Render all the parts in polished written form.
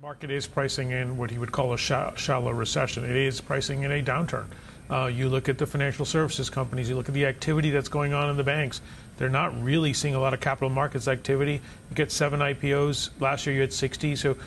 Market is pricing in what he would call a shallow recession. It is pricing in a downturn. You look at the financial services companies, you look at the activity that's going on in the banks. They're not really seeing a lot of capital markets activity. You get 7 IPOs. Last year you had 60. So,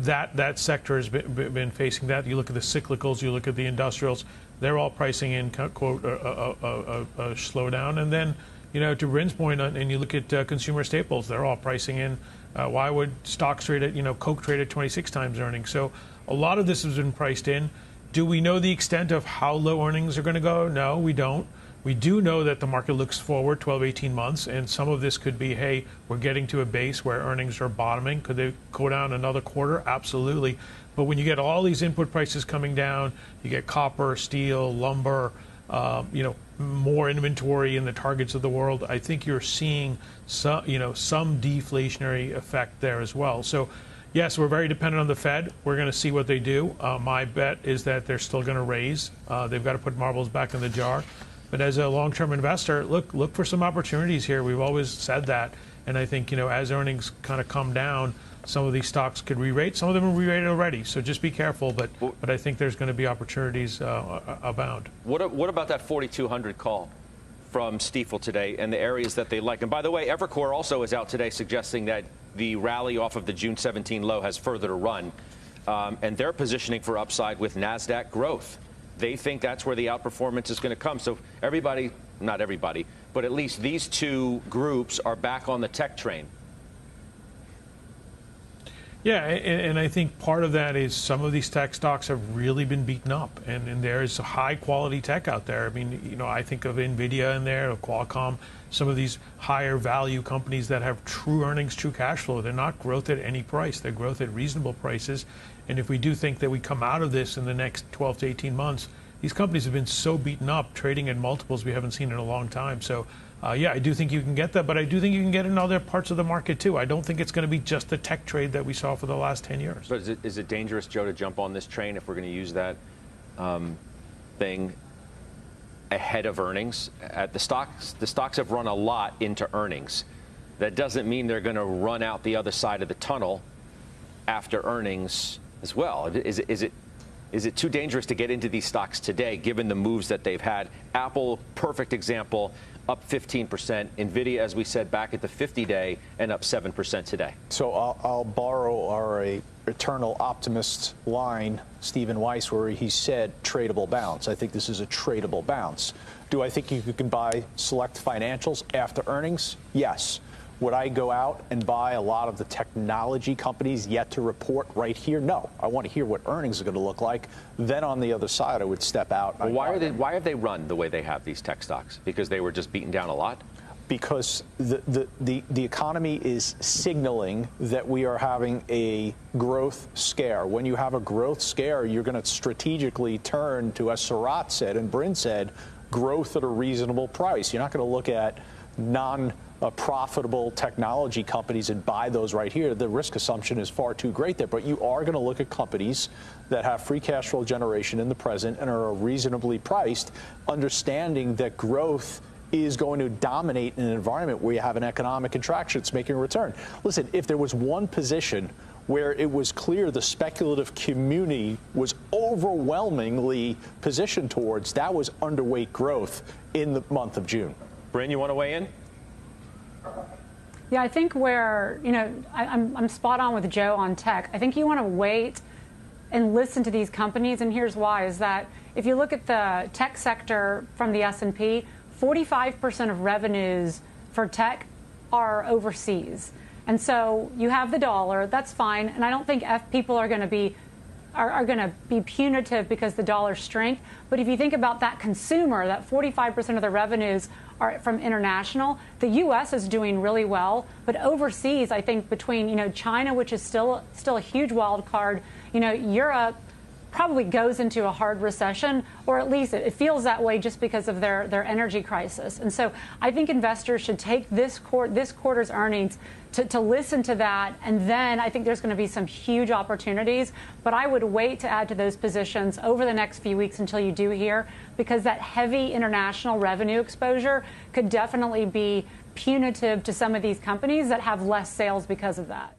that sector has been facing that. You look at the cyclicals, you look at the industrials. They're all pricing in, quote, a slowdown. And then, to Bryn's point, and you look at consumer staples, they're all pricing in. Why would stocks trade at, Coke trade at 26 times earnings? So a lot of this has been priced in. Do we know the extent of how low earnings are going to go? No, we don't. We do know that the market looks forward 12, 18 months, and some of this could be, hey, we're getting to a base where earnings are bottoming. Could they go down another quarter? Absolutely. But when you get all these input prices coming down, you get copper, steel, lumber, more inventory in the targets of the world, I think you're seeing some deflationary effect there as well. So, yes, we're very dependent on the Fed. We're going to see what they do. My bet is that they're still going to raise. They've got to put marbles back in the jar. But as a long-term investor, look for some opportunities here. We've always said that. And I think, as earnings kind of come down, some of these stocks could re-rate. Some of them are re-rated already. So just be careful. But I think there's going to be opportunities abound. What about that 4,200 call from Stifel today and the areas that they like? And by the way, Evercore also is out today suggesting that the rally off of the June 17 low has further to run. And they're positioning for upside with NASDAQ growth. They think that's where the outperformance is going to come. So everybody, not everybody, but at least these two groups are back on the tech train. Yeah, and I think part of that is some of these tech stocks have really been beaten up, and there's high-quality tech out there. I mean, I think of NVIDIA in there, of Qualcomm, some of these higher-value companies that have true earnings, true cash flow. They're not growth at any price. They're growth at reasonable prices. And if we do think that we come out of this in the next 12 to 18 months, these companies have been so beaten up, trading at multiples we haven't seen in a long time. So, yeah, I do think you can get that, but I do think you can get in other parts of the market, too. I don't think it's going to be just the tech trade that we saw for the last 10 years. But is it dangerous, Joe, to jump on this train if we're going to use that thing ahead of earnings? The stocks have run a lot into earnings. That doesn't mean they're going to run out the other side of the tunnel after earnings as well. Is it too dangerous to get into these stocks today, given the moves that they've had? Apple, perfect example, up 15%. NVIDIA, as we said, back at the 50-day and up 7% today. So I'll borrow our eternal optimist line, Stephen Weiss, where he said tradable bounce. I think this is a tradable bounce. Do I think you can buy select financials after earnings? Yes. Would I go out and buy a lot of the technology companies yet to report right here? No. I want to hear what earnings are going to look like. Then on the other side, I would step out. Well, why have they run the way they have, these tech stocks? Because they were just beaten down a lot? Because the economy is signaling that we are having a growth scare. When you have a growth scare, you're going to strategically turn to, as Sarat said and Bryn said, growth at a reasonable price. You're not going to look at profitable technology companies and buy those right here. The risk assumption is far too great there. But you are going to look at companies that have free cash flow generation in the present and are reasonably priced, understanding that growth is going to dominate in an environment where you have an economic contraction. It's making a return. Listen, if there was one position where it was clear the speculative community was overwhelmingly positioned towards, that was underweight growth in the month of June. Bryn, you want to weigh in? Yeah, I think I'm spot on with Joe on tech. I think you want to wait and listen to these companies, and here's why, is that if you look at the tech sector from the S&P, 45% of revenues for tech are overseas. And so you have the dollar, that's fine, and I don't think people are going to be punitive because the dollar's strength. But if you think about that consumer, that 45% of the revenues are from international, the U.S. is doing really well. But overseas, I think between, China, which is still a huge wild card, Europe probably goes into a hard recession, or at least it feels that way just because of their energy crisis. And so I think investors should take this quarter's earnings to listen to that, and then I think there's going to be some huge opportunities. But I would wait to add to those positions over the next few weeks until you do hear, because that heavy international revenue exposure could definitely be punitive to some of these companies that have less sales because of that.